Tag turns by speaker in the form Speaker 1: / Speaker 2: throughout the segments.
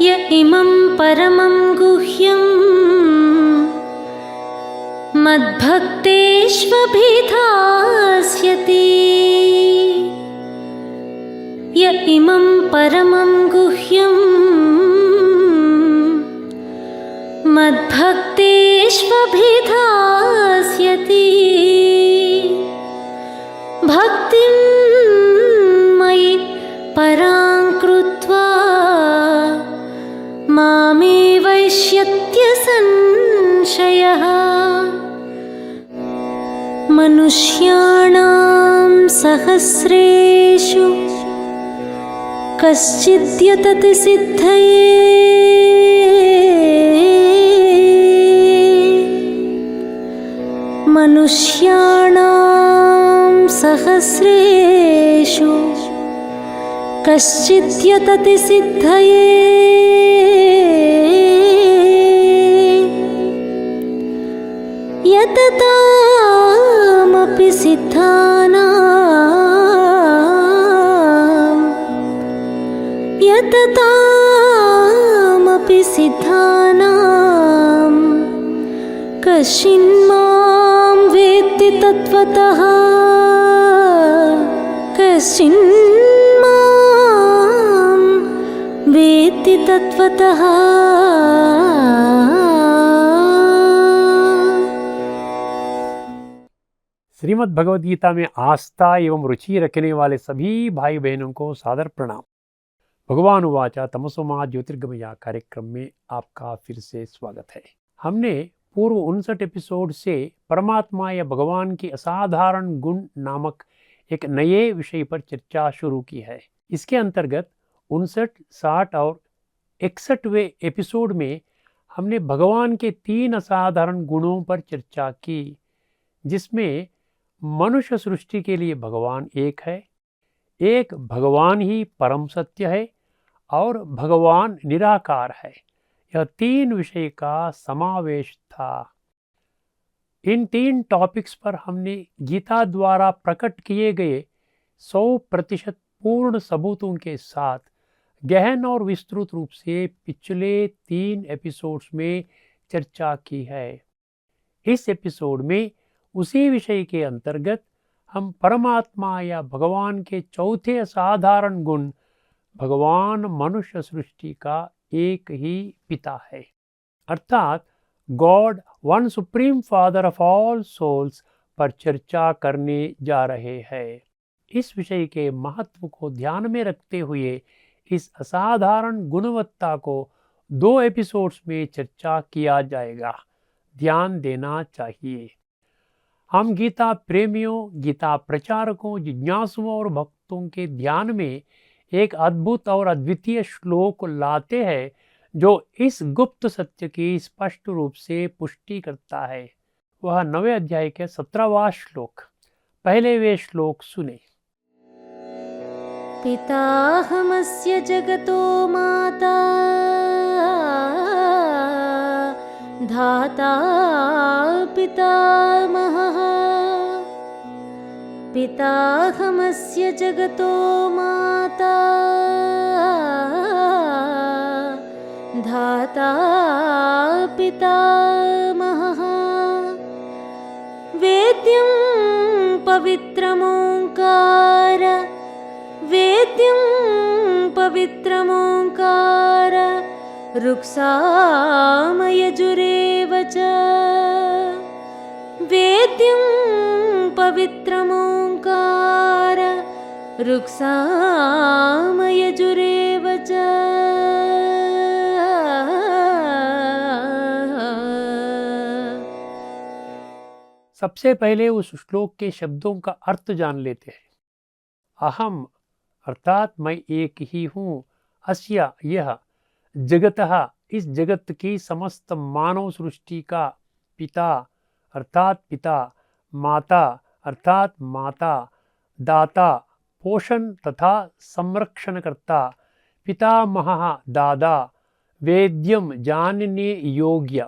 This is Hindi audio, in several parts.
Speaker 1: य इमं परमं गुह्यं मद्भक्तेष्वभिधास्यति। य इमं परमं गुह्यं मद्भक्तेष्वभिधास्यति। भक्तिं मयि परां कृत्वा मामे वैष्यत्य संशयः। मनुष्याणां सहस्रेषु कश्चिद्यतति सिद्धये। मनुष्याणां सहस्रेषु कश्चिद्यतति सिद्धये। यततामपि सिद्धानां कश्चिन्मां वेत्ति तत्त्वतः। कश्चिन्मां वेत्ति तत्त्वतः।
Speaker 2: श्रीमद् भगवद गीता में आस्था एवं रुचि रखने वाले सभी भाई बहनों को सादर प्रणाम। भगवान उवाचा तमसो मा ज्योतिर्गमया कार्यक्रम में आपका फिर से स्वागत है। हमने पूर्व 59 एपिसोड से परमात्मा या भगवान की असाधारण गुण नामक एक नए विषय पर चर्चा शुरू की है। इसके अंतर्गत 59, 60 और 61वें एपिसोड में हमने भगवान के 3 असाधारण गुणों पर चर्चा की, जिसमें मनुष्य सृष्टि के लिए भगवान एक है, एक भगवान ही परम सत्य है और भगवान निराकार है। यह 3 विषय का समावेश था। इन 3 टॉपिक्स पर हमने गीता द्वारा प्रकट किए गए 100% पूर्ण सबूतों के साथ गहन और विस्तृत रूप से पिछले 3 एपिसोड्स में चर्चा की है। इस एपिसोड में उसी विषय के अंतर्गत हम परमात्मा या भगवान के चौथे असाधारण गुण भगवान मनुष्य सृष्टि का एक ही पिता है, अर्थात God one supreme father of all souls पर चर्चा करने जा रहे हैं। इस विषय के महत्व को ध्यान में रखते हुए इस असाधारण गुणवत्ता को 2 एपिसोड्स में चर्चा किया जाएगा। ध्यान देना चाहिए। हम गीता प्रेमियों, गीता प्रचारकों, जिज्ञासुओं और भक्तों के ध्यान में एक अद्भुत और अद्वितीय श्लोक लाते हैं जो इस गुप्त सत्य की स्पष्ट रूप से पुष्टि करता है। वह 9वें अध्याय के 17वां श्लोक। पहले वे श्लोक सुने।
Speaker 1: पिताहमस्य जगतो माता धाता पितामहः। पिताहमस्य जगतो माता धाता पितामहः। वेद्यं पवित्रमोङ्कार, वेद्यं पवित्रमोङ्कार ऋक्सामयजुरेव च। वेद्यं पवित्रमोङ्कार ऋक्सामयजुरेव च।
Speaker 2: सबसे पहले उस श्लोक के शब्दों का अर्थ जान लेते हैं। अहम अर्थात मैं एक ही हूँ, अस्या यह, जगतः इस जगत की समस्त मानव सृष्टि का, पिता अर्थात पिता, माता अर्थात माता, दाता पोषण तथा संरक्षणकर्ता, पितामहः दादा, वेद्यम जानने योग्य,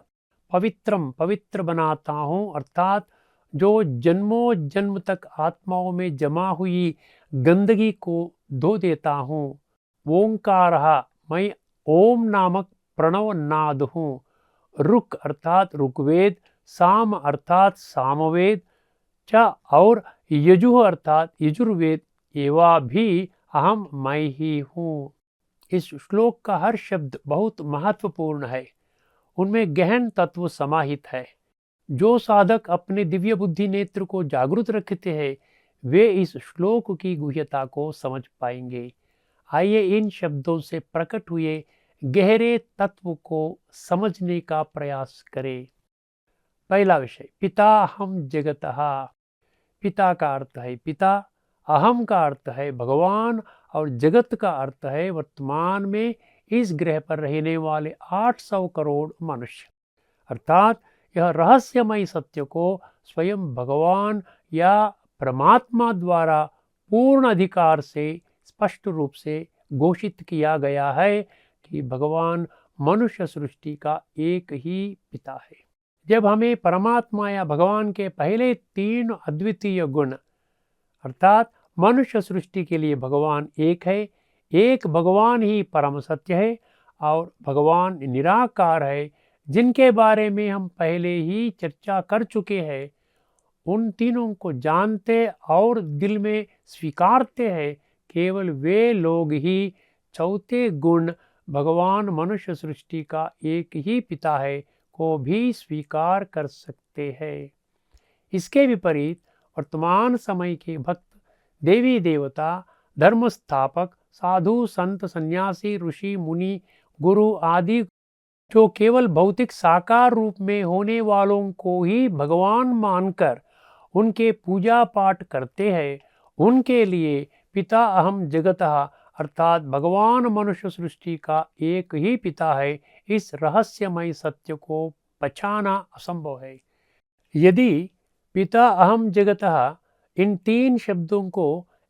Speaker 2: पवित्रम पवित्र बनाता हूँ अर्थात जो जन्मों जन्म तक आत्माओं में जमा हुई गंदगी को धो देता हूँ। ओंकारः मैं ओम नामक प्रणव नाद हूँ। रुक अर्थात ऋग्वेद, साम अर्थात सामवेद, च और यजुः अर्थात यजुर्वेद, एवा भी अहम मैं ही हूँ। इस श्लोक का हर शब्द बहुत महत्वपूर्ण है, उनमें गहन तत्व समाहित है। जो साधक अपने दिव्य बुद्धि नेत्र को जागृत रखते हैं वे इस श्लोक की गुह्यता को समझ पाएंगे। आइए इन शब्दों से प्रकट हुए गहरे तत्व को समझने का प्रयास करें। पहला विषय, पिता हम जगतः। पिता का अर्थ है पिता, अहम का अर्थ है भगवान और जगत का अर्थ है वर्तमान में इस ग्रह पर रहने वाले 800 करोड़ मनुष्य। अर्थात यह रहस्यमय सत्य को स्वयं भगवान या परमात्मा द्वारा पूर्ण अधिकार से स्पष्ट रूप से घोषित किया गया है कि भगवान मनुष्य सृष्टि का एक ही पिता है। जब हमें परमात्मा या भगवान के पहले 3 अद्वितीय गुण अर्थात मनुष्य सृष्टि के लिए भगवान एक है, एक भगवान ही परम सत्य है और भगवान निराकार है, जिनके बारे में हम पहले ही चर्चा कर चुके हैं, उन तीनों को जानते और दिल में स्वीकारते हैं, केवल वे लोग ही चौथे गुण भगवान मनुष्य सृष्टि का एक ही पिता है को भी स्वीकार कर सकते हैं। इसके विपरीत वर्तमान समय के भक्त देवी देवता, धर्म स्थापक, साधु संत, सन्यासी, ऋषि, मुनि, गुरु आदि जो केवल भौतिक साकार रूप में होने वालों को ही भगवान मानकर उनके पूजा पाठ करते हैं, उनके लिए पिता अहम जगतः अर्थात भगवान मनुष्य सृष्टि का एक ही पिता है, इस रहस्यमय सत्य को पहचाना असंभव है। यदि पिता अहम जगतः इन 3 शब्दों को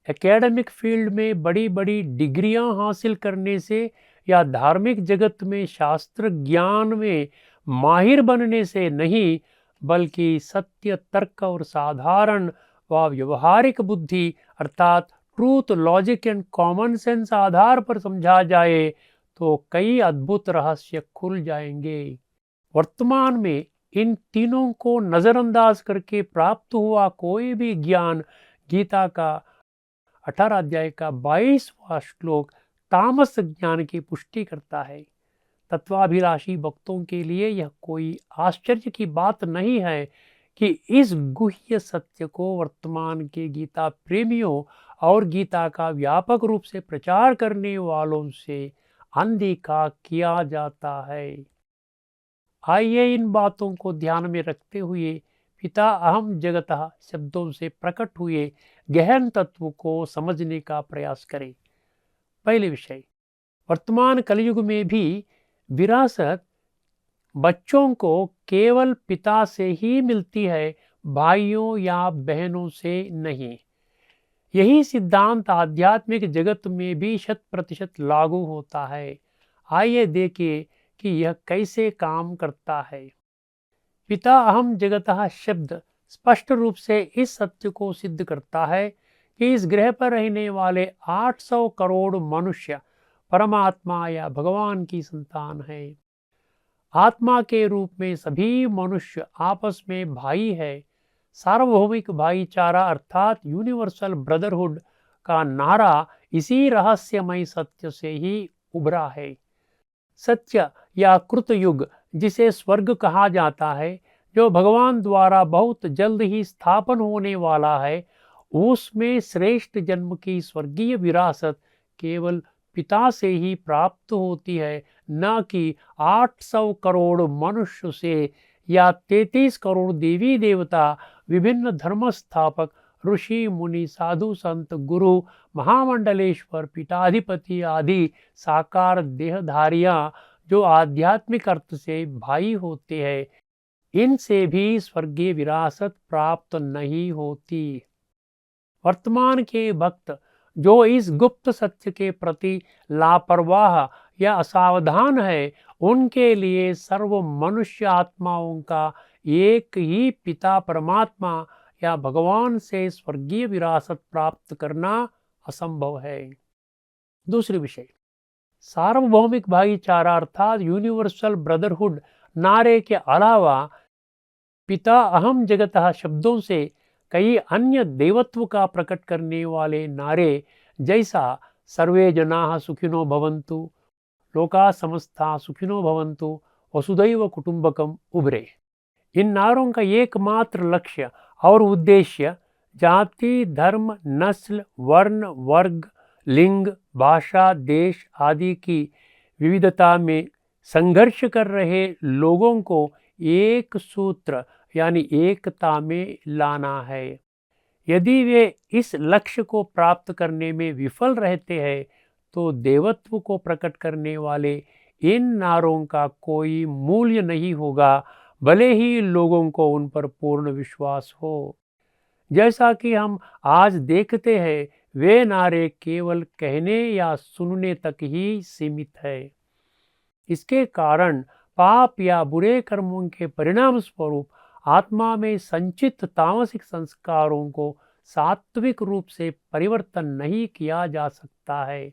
Speaker 2: एकेडमिक फील्ड में बड़ी बड़ी डिग्रियां हासिल करने से या धार्मिक जगत में शास्त्र ज्ञान में माहिर बनने से नहीं, बल्कि सत्य, तर्क और साधारण व व्यवहारिक बुद्धि अर्थात truth, logic and common sense आधार पर समझा जाए तो कई अद्भुत रहस्य खुल जाएंगे। वर्तमान में इन तीनों को नजरअंदाज करके प्राप्त हुआ कोई भी ज्ञान गीता का 18 अध्याय का 22वां श्लोक तामस ज्ञान की पुष्टि करता है। तत्वाभिलाषी भक्तों के लिए यह कोई आश्चर्य की बात नहीं है कि इस गुह्य सत्य को वर्तमान के गीता प्रेमियों और गीता का व्यापक रूप से प्रचार करने वालों से अनदेखा किया जाता है। आइए इन बातों को ध्यान में रखते हुए पिता अहम जगतः शब्दों से प्रकट हुए गहन तत्व को समझने का प्रयास करें। पहले विषय, वर्तमान कलयुग में भी विरासत बच्चों को केवल पिता से ही मिलती है, भाइयों या बहनों से नहीं। यही सिद्धांत आध्यात्मिक जगत में भी 100% लागू होता है। आइए देखिए कि यह कैसे काम करता है। पिता अहम जगतः शब्द स्पष्ट रूप से इस सत्य को सिद्ध करता है कि इस ग्रह पर रहने वाले 800 करोड़ मनुष्य परमात्मा या भगवान की संतान है। आत्मा के रूप में सभी मनुष्य आपस में भाई है। सार्वभौमिक भाईचारा अर्थात यूनिवर्सल ब्रदरहुड का नारा इसी रहस्यमय सत्य से ही उभरा है। सत्य या कृतयुग जिसे स्वर्ग कहा जाता है, जो भगवान द्वारा बहुत जल्द ही स्थापन होने वाला है, उसमें श्रेष्ठ जन्म की स्वर्गीय विरासत केवल पिता से ही प्राप्त होती है, न कि 800 करोड़ मनुष्य से या 33 करोड़ देवी देवता, विभिन्न धर्म स्थापक, ऋषि मुनि, साधु संत, गुरु, महामंडलेश्वर, पीठाधिपति आदि साकार देहधारियां जो आध्यात्मिक अर्थ से भाई होते हैं, इनसे भी स्वर्गीय विरासत प्राप्त नहीं होती। वर्तमान के भक्त जो इस गुप्त सत्य के प्रति लापरवाह या असावधान है, उनके लिए सर्व मनुष्य आत्माओं का एक ही पिता परमात्मा या भगवान से स्वर्गीय विरासत प्राप्त करना असंभव है। दूसरी विषय, सार्वभौमिक भाईचारा अर्थात यूनिवर्सल ब्रदरहुड नारे के अलावा पिता अहम जगतः शब्दों से कई अन्य देवत्व का प्रकट करने वाले नारे जैसा सर्वे जनाः सुखिनो भवन्तु, लोका समस्ता सुखिनो भवन्तु, वसुधैव कुटुंबकम उभरे। इन नारों का एकमात्र लक्ष्य और उद्देश्य जाति, धर्म, नस्ल, वर्ण, वर्ग, लिंग, भाषा, देश आदि की विविधता में संघर्ष कर रहे लोगों को एक सूत्र यानी एकता में लाना है। यदि वे इस लक्ष्य को प्राप्त करने में विफल रहते हैं तो देवत्व को प्रकट करने वाले इन नारों का कोई मूल्य नहीं होगा, भले ही लोगों को उन पर पूर्ण विश्वास हो। जैसा कि हम आज देखते हैं, वे नारे केवल कहने या सुनने तक ही सीमित है। इसके कारण पाप या बुरे कर्मों के परिणाम स्वरूप आत्मा में संचित तामसिक संस्कारों को सात्विक रूप से परिवर्तन नहीं किया जा सकता है।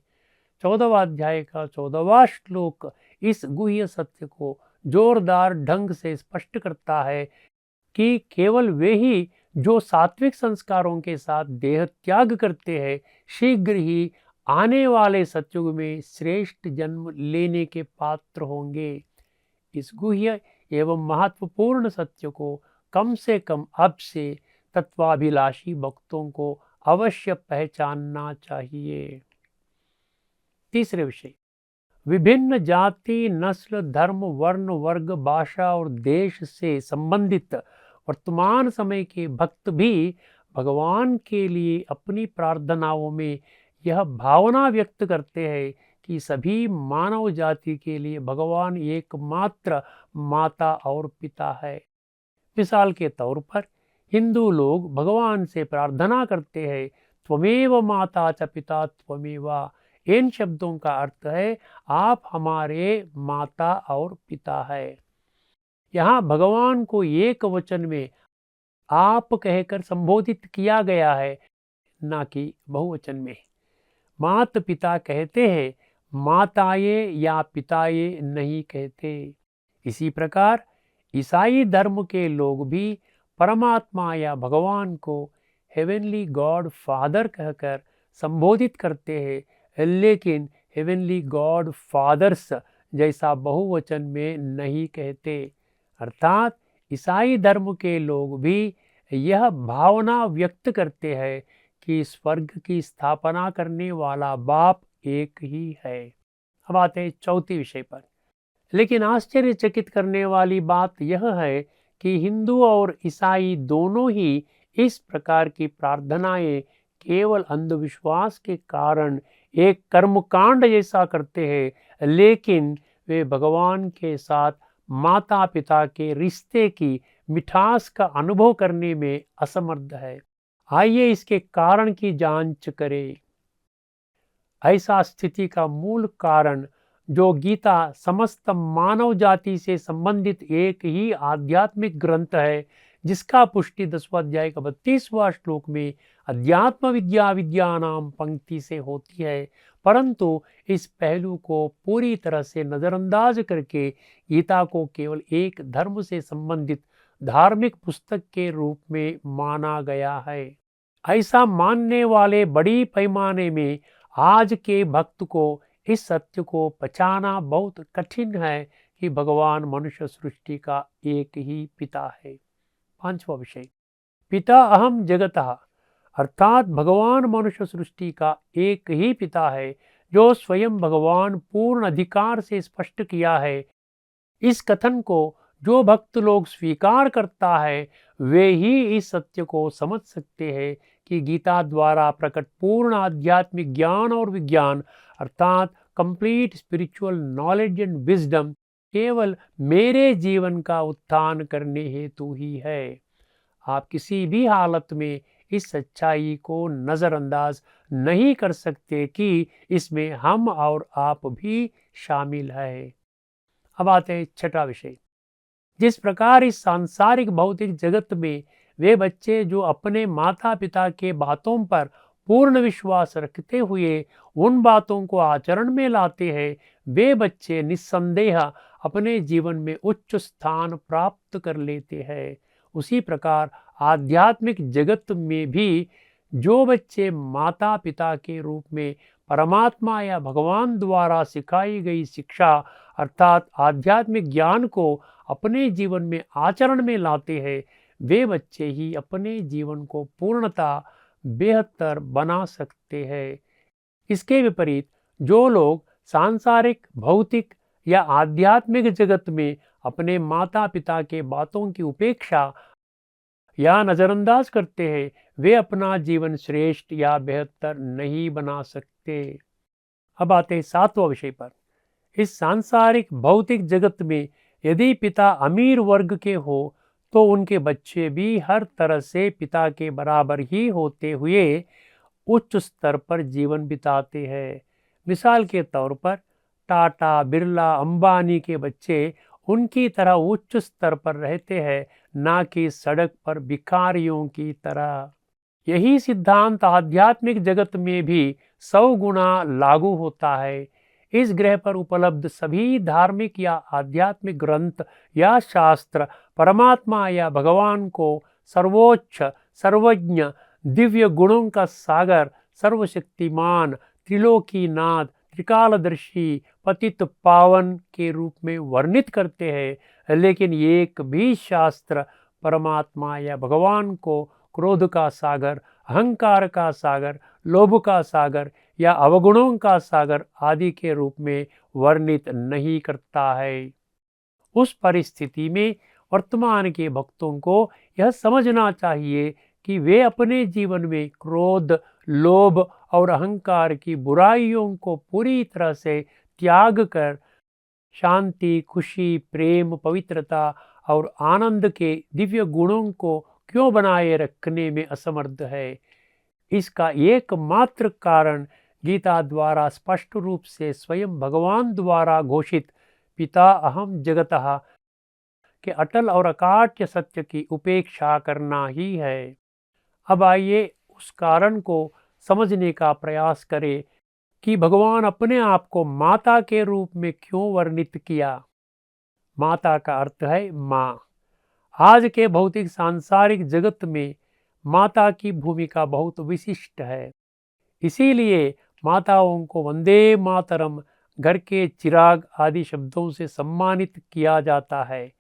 Speaker 2: 14वां अध्याय का 14वां श्लोक इस गुह्य सत्य को जोरदार ढंग से स्पष्ट करता है कि केवल वे ही जो सात्विक संस्कारों के साथ देह त्याग करते हैं शीघ्र ही आने वाले सतयुग में श्रेष्ठ जन्म लेने के पात्र होंगे। इस गुह्य एवं महत्वपूर्ण सत्य को कम से कम अब से तत्वाभिलाषी भक्तों को अवश्य पहचानना चाहिए। तीसरे विषय, विभिन्न जाति, नस्ल, धर्म, वर्ण, वर्ग, भाषा और देश से संबंधित वर्तमान समय के भक्त भी भगवान के लिए अपनी प्रार्थनाओं में यह भावना व्यक्त करते हैं कि सभी मानव जाति के लिए भगवान एकमात्र माता और पिता है। मिसाल के तौर पर हिंदू लोग भगवान से प्रार्थना करते हैं, त्वमेव माता च पिता त्वमेव। इन शब्दों का अर्थ है आप हमारे माता और पिता है। यहाँ भगवान को एक वचन में आप कहकर संबोधित किया गया है, ना कि बहुवचन में। मात पिता कहते हैं, माताए या पिताए नहीं कहते। इसी प्रकार ईसाई धर्म के लोग भी परमात्मा या भगवान को हेवनली गॉड फादर कहकर संबोधित करते हैं, लेकिन हेवनली गॉड फादर्स जैसा बहुवचन में नहीं कहते। अर्थात ईसाई धर्म के लोग भी यह भावना व्यक्त करते हैं कि स्वर्ग की स्थापना करने वाला बाप एक ही है। अब आते हैं चौथी विषय पर। लेकिन आश्चर्यचकित करने वाली बात यह है कि हिंदू और ईसाई दोनों ही इस प्रकार की प्रार्थनाएं केवल अंधविश्वास के कारण एक कर्मकांड जैसा करते हैं, लेकिन वे भगवान के साथ माता पिता के रिश्ते की मिठास का अनुभव करने में असमर्थ है। आइए इसके कारण की जांच करें। ऐसा स्थिति का मूल कारण जो गीता समस्त मानव जाति से संबंधित एक ही आध्यात्मिक ग्रंथ है, जिसका पुष्टि 10वां अध्याय का 32वां श्लोक में अध्यात्म विद्या विद्यानाम पंक्ति से होती है, परंतु इस पहलू को पूरी तरह से नज़रअंदाज करके गीता को केवल एक धर्म से संबंधित धार्मिक पुस्तक के रूप में माना गया है। ऐसा मानने वाले बड़ी पैमाने में आज के भक्त को इस सत्य को पहचाना बहुत कठिन है कि भगवान मनुष्य सृष्टि का एक ही पिता है। 5वां विषय, पिता अहम जगतः अर्थात भगवान मनुष्य सृष्टि का एक ही पिता है, जो स्वयं भगवान पूर्ण अधिकार से स्पष्ट किया है। इस कथन को जो भक्त लोग स्वीकार करता है वे ही इस सत्य को समझ सकते हैं कि गीता द्वारा प्रकट पूर्ण आध्यात्मिक ज्ञान और विज्ञान अर्थात complete spiritual knowledge and wisdom केवल मेरे जीवन का उत्थान करने हेतु ही है। आप किसी भी हालत में इस सच्चाई को नज़रअंदाज नहीं कर सकते कि इसमें हम और आप भी शामिल है। अब आते हैं 6वां विषय। जिस प्रकार इस सांसारिक भौतिक जगत में वे बच्चे जो अपने माता पिता के बातों पर पूर्ण विश्वास रखते हुए उन बातों को आचरण में लाते हैं, वे बच्चे निस्संदेह अपने जीवन में उच्च स्थान प्राप्त कर लेते हैं। उसी प्रकार आध्यात्मिक जगत में भी जो बच्चे माता पिता के रूप में परमात्मा या भगवान द्वारा सिखाई गई शिक्षा अर्थात आध्यात्मिक ज्ञान को अपने जीवन में आचरण में लाते हैं, वे बच्चे ही अपने जीवन को पूर्णतः बेहतर बना सकते हैं। इसके विपरीत जो लोग सांसारिक, भौतिक या आध्यात्मिक जगत में अपने माता पिता के बातों की उपेक्षा या नज़रअंदाज करते हैं, वे अपना जीवन श्रेष्ठ या बेहतर नहीं बना सकते। अब आते हैं 7वां विषय पर। इस सांसारिक भौतिक जगत में यदि पिता अमीर वर्ग के हो तो उनके बच्चे भी हर तरह से पिता के बराबर ही होते हुए उच्च स्तर पर जीवन बिताते हैं। मिसाल के तौर पर टाटा, बिरला, अंबानी के बच्चे उनकी तरह उच्च स्तर पर रहते हैं, ना कि सड़क पर भिखारियों की तरह। यही सिद्धांत आध्यात्मिक जगत में भी 100 गुना लागू होता है। इस ग्रह पर उपलब्ध सभी धार्मिक या आध्यात्मिक ग्रंथ या शास्त्र परमात्मा या भगवान को सर्वोच्च, सर्वज्ञ, दिव्य गुणों का सागर, सर्वशक्तिमान, त्रिलोकीनाथ, त्रिकालदर्शी, पतित पावन के रूप में वर्णित करते हैं, लेकिन एक भी शास्त्र परमात्मा या भगवान को क्रोध का सागर, अहंकार का सागर, लोभ का सागर या अवगुणों का सागर आदि के रूप में वर्णित नहीं करता है। उस परिस्थिति में वर्तमान के भक्तों को यह समझना चाहिए कि वे अपने जीवन में क्रोध, लोभ और अहंकार की बुराइयों को पूरी तरह से त्याग कर शांति, खुशी, प्रेम, पवित्रता और आनंद के दिव्य गुणों को क्यों बनाए रखने में असमर्थ है। इसका एकमात्र कारण गीता द्वारा स्पष्ट रूप से स्वयं भगवान द्वारा घोषित पिता अहम जगतः के अटल और अकाट्य सत्य की उपेक्षा करना ही है। अब आइए उस कारण को समझने का प्रयास करें कि भगवान अपने आप को माता के रूप में क्यों वर्णित किया। माता का अर्थ है माँ। आज के भौतिक सांसारिक जगत में माता की भूमिका बहुत विशिष्ट है। इसीलिए माताओं को वंदे मातरम, घर के चिराग आदि शब्दों से सम्मानित किया जाता है।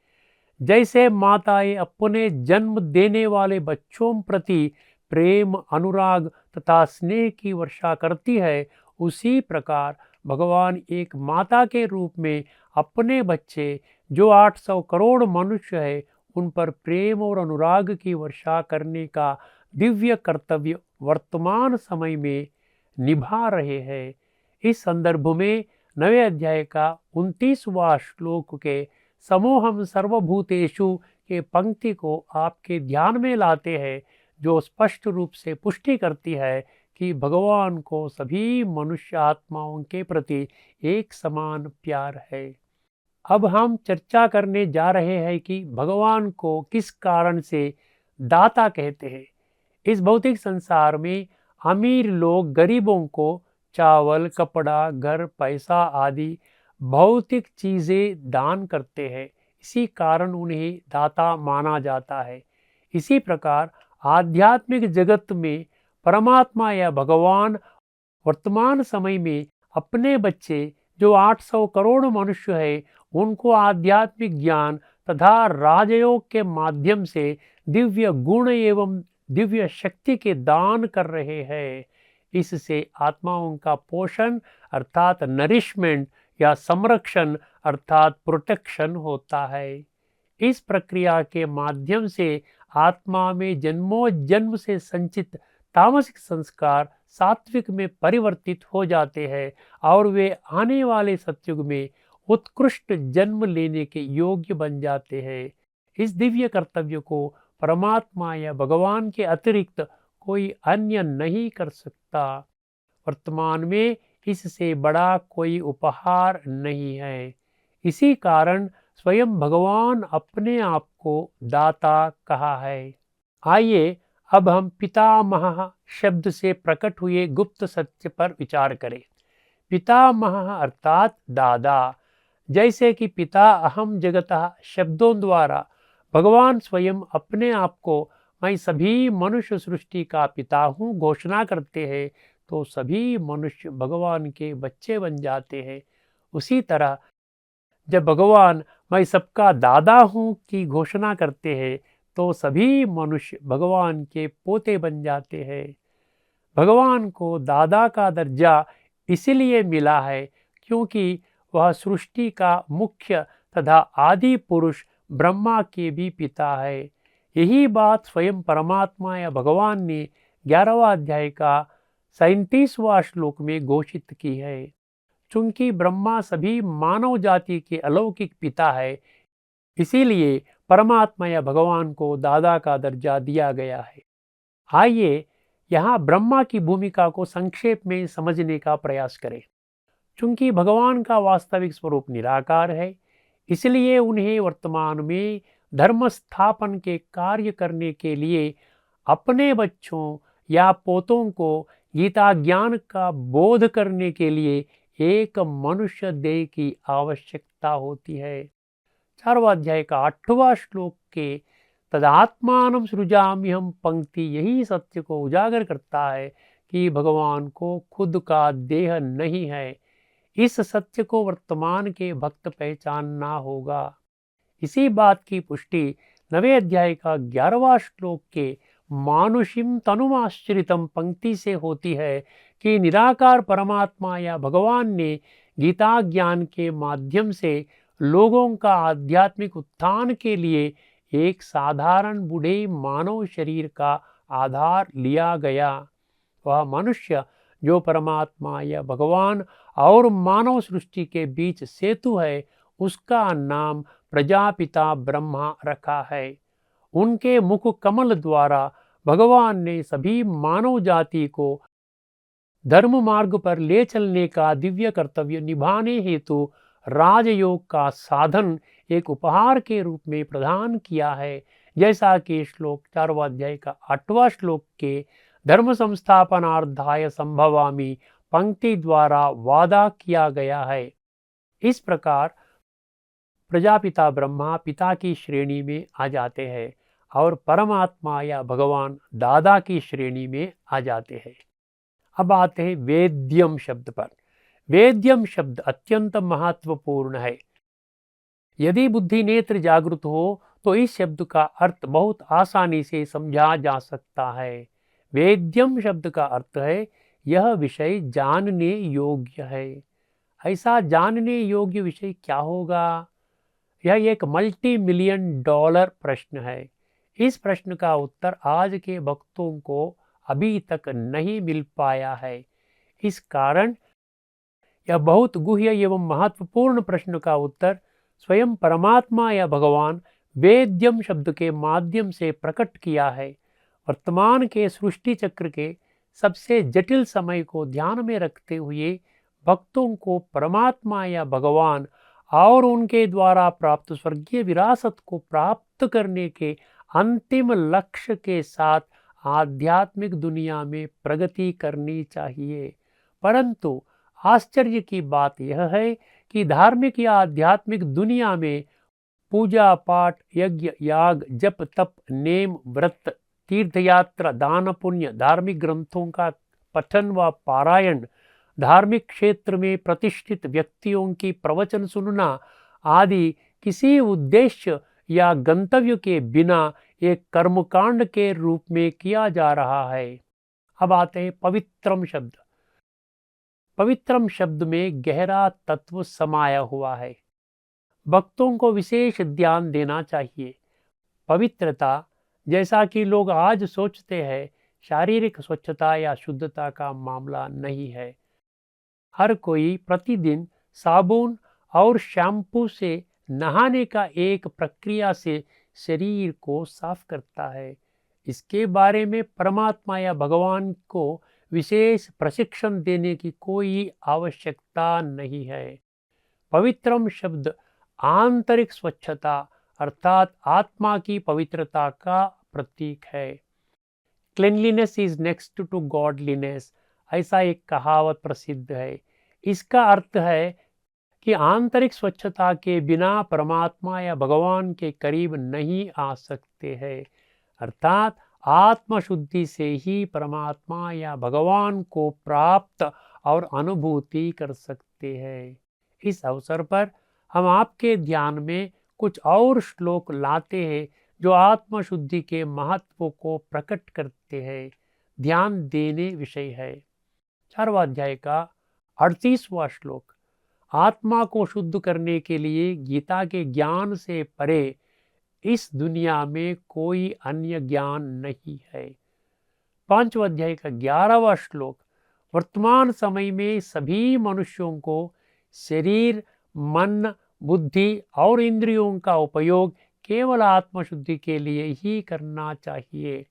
Speaker 2: जैसे माताएं अपने जन्म देने वाले बच्चों प्रति प्रेम, अनुराग तथा स्नेह की वर्षा करती है, उसी प्रकार भगवान एक माता के रूप में अपने बच्चे जो 800 करोड़ मनुष्य है उन पर प्रेम और अनुराग की वर्षा करने का दिव्य कर्तव्य वर्तमान समय में निभा रहे हैं। इस संदर्भ में 9वें अध्याय का 29वां श्लोक के समोहम सर्वभूतेषु के पंक्ति को आपके ध्यान में लाते हैं, जो स्पष्ट रूप से पुष्टि करती है कि भगवान को सभी मनुष्य आत्माओं के प्रति एक समान प्यार है। अब हम चर्चा करने जा रहे हैं कि भगवान को किस कारण से दाता कहते हैं। इस भौतिक संसार में अमीर लोग गरीबों को चावल, कपड़ा, घर, पैसा आदि भौतिक चीज़ें दान करते हैं, इसी कारण उन्हें दाता माना जाता है। इसी प्रकार आध्यात्मिक जगत में परमात्मा या भगवान वर्तमान समय में अपने बच्चे जो 800 करोड़ मनुष्य है उनको आध्यात्मिक ज्ञान तथा राजयोग के माध्यम से दिव्य गुण एवं दिव्य शक्ति के दान कर रहे हैं। इससे आत्माओं का पोषण अर्थात नरिशमेंट या संरक्षण अर्थात प्रोटेक्शन होता है। इस प्रक्रिया के माध्यम से आत्मा में जन्मों जन्म से संचित तामसिक संस्कार सात्विक में परिवर्तित हो जाते हैं और वे आने वाले सतयुग में उत्कृष्ट जन्म लेने के योग्य बन जाते हैं। इस दिव्य कर्तव्य को परमात्मा या भगवान के अतिरिक्त कोई अन्य नहीं कर सकता। वर्तमान में इससे बड़ा कोई उपहार नहीं है। इसी कारण स्वयं भगवान अपने आप को दाता कहा है। आइए अब हम पितामह शब्द से प्रकट हुए गुप्त सत्य पर विचार करें। पितामह अर्थात दादा। जैसे कि पिता अहम जगतः शब्दों द्वारा भगवान स्वयं अपने आप को मैं सभी मनुष्य सृष्टि का पिता हूँ घोषणा करते हैं, तो सभी मनुष्य भगवान के बच्चे बन जाते हैं। उसी तरह जब भगवान मैं सबका दादा हूँ की घोषणा करते हैं, तो सभी मनुष्य भगवान के पोते बन जाते हैं। भगवान को दादा का दर्जा इसलिए मिला है क्योंकि वह सृष्टि का मुख्य तथा आदि पुरुष ब्रह्मा के भी पिता है। यही बात स्वयं परमात्मा या भगवान ने 11वां अध्याय का 37वां श्लोक में घोषित की है। चूंकि ब्रह्मा सभी मानव जाति के अलौकिक पिता है, इसीलिए परमात्मा या भगवान को दादा का दर्जा दिया गया है। आइए यहाँ ब्रह्मा की भूमिका को संक्षेप में समझने का प्रयास करें। चूंकि भगवान का वास्तविक स्वरूप निराकार है, इसलिए उन्हें वर्तमान में धर्म स्थापन के कार्य करने के लिए अपने बच्चों या पोतों को गीता ज्ञान का बोध करने के लिए एक मनुष्य देह की आवश्यकता होती है। 4वां अध्याय का 8वां श्लोक के तदात्मानं सृजाम्यहं पंक्ति यही सत्य को उजागर करता है कि भगवान को खुद का देह नहीं है। इस सत्य को वर्तमान के भक्त पहचानना होगा। इसी बात की पुष्टि 9वें अध्याय का 11वां श्लोक के मानुषिम तनुमाश्रितम पंक्ति से होती है कि निराकार परमात्मा या भगवान ने गीता ज्ञान के माध्यम से लोगों का आध्यात्मिक उत्थान के लिए एक साधारण बूढ़े मानव शरीर का आधार लिया गया। वह मनुष्य जो परमात्मा या भगवान और मानव सृष्टि के बीच सेतु है, उसका नाम प्रजापिता ब्रह्मा रखा है। उनके मुख कमल द्वारा भगवान ने सभी मानव जाति को धर्म मार्ग पर ले चलने का दिव्य कर्तव्य निभाने हेतु राजयोग का साधन एक उपहार के रूप में प्रदान किया है। जैसा कि श्लोक 4वां अध्याय का 8वां श्लोक के धर्म संस्थापनार्थाय संभवामि पंक्ति द्वारा वादा किया गया है। इस प्रकार प्रजापिता ब्रह्मा पिता की श्रेणी में आ जाते हैं और परमात्मा या भगवान दादा की श्रेणी में आ जाते हैं। अब आते हैं वेद्यम शब्द पर। वेद्यम शब्द अत्यंत महत्वपूर्ण है। यदि बुद्धि नेत्र जागृत हो तो इस शब्द का अर्थ बहुत आसानी से समझा जा सकता है। वेद्यम शब्द का अर्थ है यह विषय जानने योग्य है। ऐसा जानने योग्य विषय क्या होगा? यह एक मल्टी मिलियन डॉलर प्रश्न है। इस प्रश्न का उत्तर आज के भक्तों को अभी तक नहीं मिल पाया है। इस कारण यह बहुत गुह्य एवं महत्वपूर्ण प्रश्न का उत्तर स्वयं परमात्मा या भगवान वेद्यम शब्द के माध्यम से प्रकट किया है। वर्तमान के सृष्टि चक्र के सबसे जटिल समय को ध्यान में रखते हुए भक्तों को परमात्मा या भगवान और उनके द्वारा प्राप्त स्वर्गीय विरासत को प्राप्त करने के अंतिम लक्ष्य के साथ आध्यात्मिक दुनिया में प्रगति करनी चाहिए। परंतु आश्चर्य की बात यह है कि धार्मिक या आध्यात्मिक दुनिया में पूजा पाठ यज्ञ याग जप तप नेम व्रत तीर्थयात्रा दान पुण्य धार्मिक ग्रंथों का पठन व पारायण धार्मिक क्षेत्र में प्रतिष्ठित व्यक्तियों की प्रवचन सुनना आदि किसी उद्देश्य या गंतव्य के बिना एक कर्मकांड के रूप में किया जा रहा है। अब आते हैं पवित्रम शब्द। पवित्रम शब्द में गहरा तत्व समाया हुआ है। भक्तों को विशेष ध्यान देना चाहिए। पवित्रता जैसा कि लोग आज सोचते हैं शारीरिक स्वच्छता या शुद्धता का मामला नहीं है। हर कोई प्रतिदिन साबुन और शैम्पू से नहाने का एक प्रक्रिया से शरीर को साफ करता है। इसके बारे में परमात्मा या भगवान को विशेष प्रशिक्षण देने की कोई आवश्यकता नहीं है। पवित्रम शब्द आंतरिक स्वच्छता अर्थात आत्मा की पवित्रता का प्रतीक है। Cleanliness is next to godliness, ऐसा एक कहावत प्रसिद्ध है। इसका अर्थ है कि आंतरिक स्वच्छता के बिना परमात्मा या भगवान के करीब नहीं आ सकते हैं। अर्थात आत्मशुद्धि से ही परमात्मा या भगवान को प्राप्त और अनुभूति कर सकते हैं। इस अवसर पर हम आपके ध्यान में कुछ और श्लोक लाते हैं जो आत्मशुद्धि के महत्व को प्रकट करते हैं। ध्यान देने विषय है 4वां अध्याय का 38वां श्लोक। आत्मा को शुद्ध करने के लिए गीता के ज्ञान से परे इस दुनिया में कोई अन्य ज्ञान नहीं है। 5वें अध्याय का 11वां श्लोक। वर्तमान समय में सभी मनुष्यों को शरीर, मन, बुद्धि और इंद्रियों का उपयोग केवल आत्मशुद्धि के लिए ही करना चाहिए।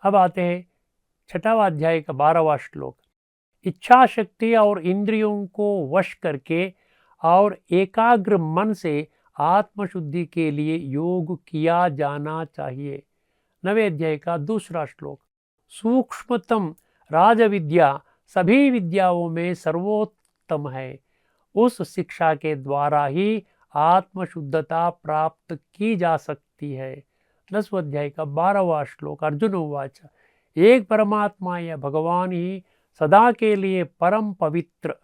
Speaker 2: अब आते हैं 6वां अध्याय का 12वां श्लोक। इच्छा शक्ति और इंद्रियों को वश करके और एकाग्र मन से आत्मशुद्धि के लिए योग किया जाना चाहिए। 9वें अध्याय का 2 श्लोक। सूक्ष्मतम राजविद्या सभी विद्याओं में सर्वोत्तम है। उस शिक्षा के द्वारा ही आत्मशुद्धता प्राप्त की जा सकती है। 10वें अध्याय का 12वां श्लोक। अर्जुन उवाच। एक परमात्मा या भगवान ही सदा के लिए परम पवित्र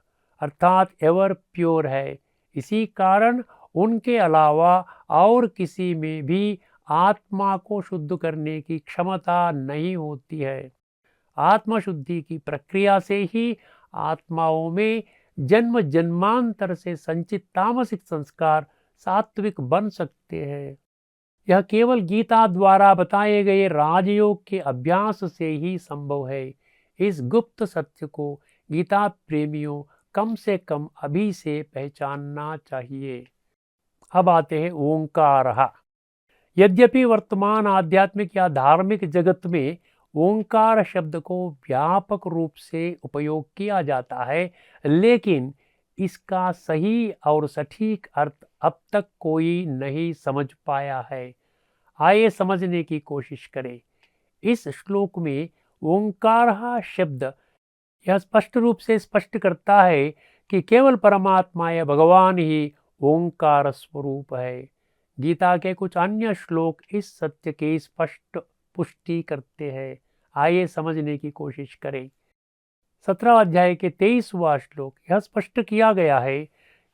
Speaker 2: अर्थात एवर प्योर है। इसी कारण उनके अलावा और किसी में भी आत्मा को शुद्ध करने की क्षमता नहीं होती है। आत्मशुद्धि की प्रक्रिया से ही आत्माओं में जन्म जन्मांतर से संचित तामसिक संस्कार सात्विक बन सकते हैं। यह केवल गीता द्वारा बताए गए राजयोग के अभ्यास से ही संभव है। इस गुप्त सत्य को गीता प्रेमियों कम से कम अभी से पहचानना चाहिए। अब आते हैं ओंकार। यद्यपि वर्तमान आध्यात्मिक या धार्मिक जगत में ओंकार शब्द को व्यापक रूप से उपयोग किया जाता है, लेकिन इसका सही और सटीक अर्थ अब तक कोई नहीं समझ पाया है। आइए समझने की कोशिश करें। इस श्लोक में ओंकार शब्द यह स्पष्ट रूप से स्पष्ट करता है कि केवल परमात्मा या भगवान ही ओंकार स्वरूप है। गीता के कुछ अन्य श्लोक इस सत्य की स्पष्ट पुष्टि करते हैं। आइए समझने की कोशिश करें। 17वें अध्याय के 23वां श्लोक यह स्पष्ट किया गया है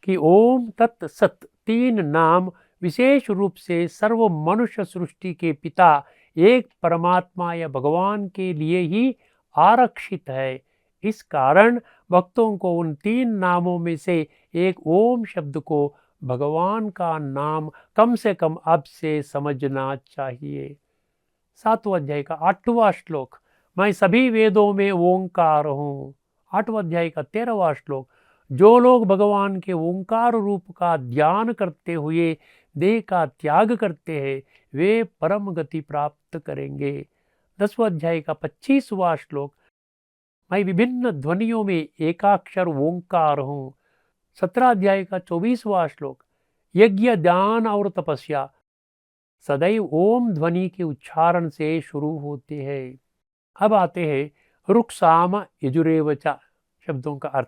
Speaker 2: कि ओम तत् सत 3 नाम विशेष रूप से सर्व मनुष्य सृष्टि के पिता एक परमात्मा या भगवान के लिए ही आरक्षित है। इस कारण भक्तों को उन 3 नामों में से एक ओम शब्द को भगवान का नाम कम से कम अब से समझना चाहिए। 7वें अध्याय का 8वां श्लोक। मैं सभी वेदों में ओंकार हूँ। 8वें अध्याय का 13वां श्लोक। जो लोग भगवान के ओंकार रूप का ध्यान करते हुए देह का त्याग करते हैं वे परम गति प्राप्त करेंगे। 10वें अध्याय का 25वां श्लोक। मैं विभिन्न ध्वनियों में एकाक्षर ओंकार हूँ। 17 अध्याय का 24वां श्लोक। यज्ञ, दान और तपस्या सदैव ओम ध्वनि के उच्चारण से शुरू होते हैं। अब आते हैं रुक् साम यजुरेवच शब्दों का अर्थ।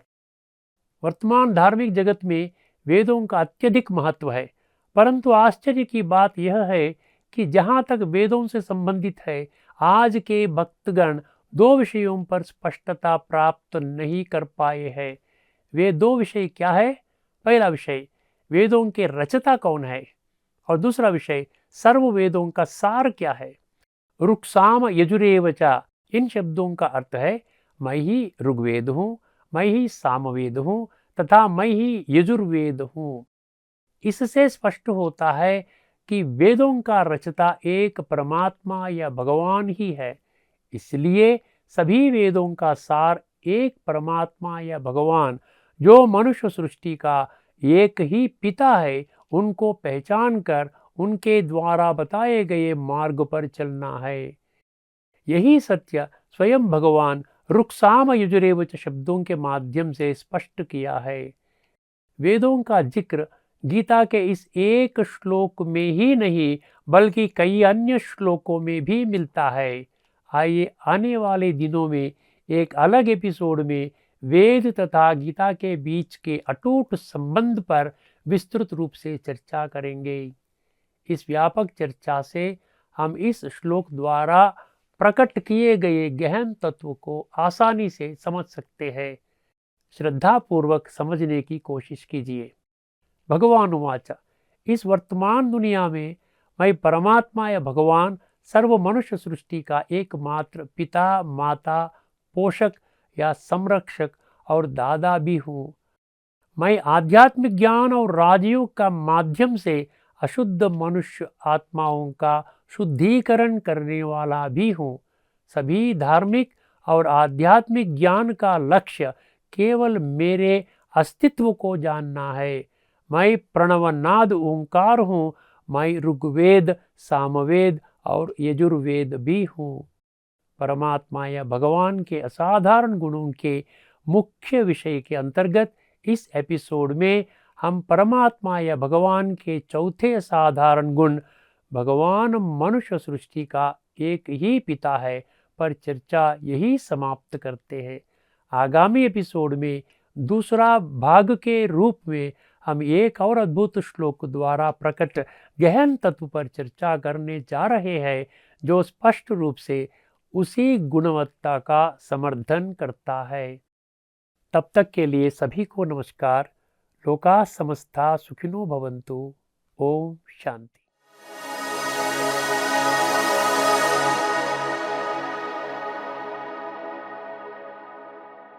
Speaker 2: वर्तमान धार्मिक जगत में वेदों का अत्यधिक महत्व है, परंतु आश्चर्य की बात यह है कि जहाँ तक वेदों से संबंधित है आज के भक्तगण 2 विषयों पर स्पष्टता प्राप्त नहीं कर पाए हैं। वे 2 विषय क्या है? पहला विषय वेदों के रचता कौन है और दूसरा विषय सर्व वेदों का सार क्या है। रुक् साम यजुरेवच इन शब्दों का अर्थ है मैं ही ऋग्वेद हूँ, मैं ही सामवेद हूँ तथा मैं ही यजुर्वेद हूँ। इससे स्पष्ट होता है कि वेदों का रचता एक परमात्मा या भगवान ही है। इसलिए सभी वेदों का सार एक परमात्मा या भगवान जो मनुष्य सृष्टि का एक ही पिता है उनको पहचान कर उनके द्वारा बताए गए मार्ग पर चलना है। यही सत्य स्वयं भगवान रुक् साम यजुरेवच शब्दों के माध्यम से स्पष्ट किया है। वेदों का जिक्र गीता के इस एक श्लोक में ही नहीं बल्कि कई अन्य श्लोकों में भी मिलता है। आइए आने वाले दिनों में एक अलग एपिसोड में वेद तथा गीता के बीच के अटूट संबंध पर विस्तृत रूप से चर्चा करेंगे। इस व्यापक चर्चा से हम इस श्लोक द्वारा प्रकट किए गए गहन तत्व को आसानी से समझ सकते हैं। श्रद्धापूर्वक समझने की कोशिश कीजिए। भगवान उवाच, इस वर्तमान दुनिया में मैं परमात्मा या भगवान सर्व मनुष्य सृष्टि का एकमात्र पिता, माता, पोषक या संरक्षक और दादा भी हूँ। मैं आध्यात्मिक ज्ञान और राजयोग का माध्यम से अशुद्ध मनुष्य आत्माओं का शुद्धिकरण करने वाला भी हूँ। सभी धार्मिक और आध्यात्मिक ज्ञान का लक्ष्य केवल मेरे अस्तित्व को जानना है। मैं प्रणवनाद ओंकार हूँ। मैं ऋग्वेद, सामवेद और यजुर्वेद भी हूँ। परमात्मा या भगवान के असाधारण गुणों के मुख्य विषय के अंतर्गत इस एपिसोड में हम परमात्मा या भगवान के चौथे असाधारण गुण भगवान मनुष्य सृष्टि का एक ही पिता है पर चर्चा यही समाप्त करते हैं। आगामी एपिसोड में दूसरा भाग के रूप में हम एक और अद्भुत श्लोक द्वारा प्रकट गहन तत्व पर चर्चा करने जा रहे हैं जो स्पष्ट रूप से उसी गुणवत्ता का समर्थन करता है। तब तक के लिए सभी को नमस्कार। लोका समस्ता सुखिनो भवन्तु। ओम शांति।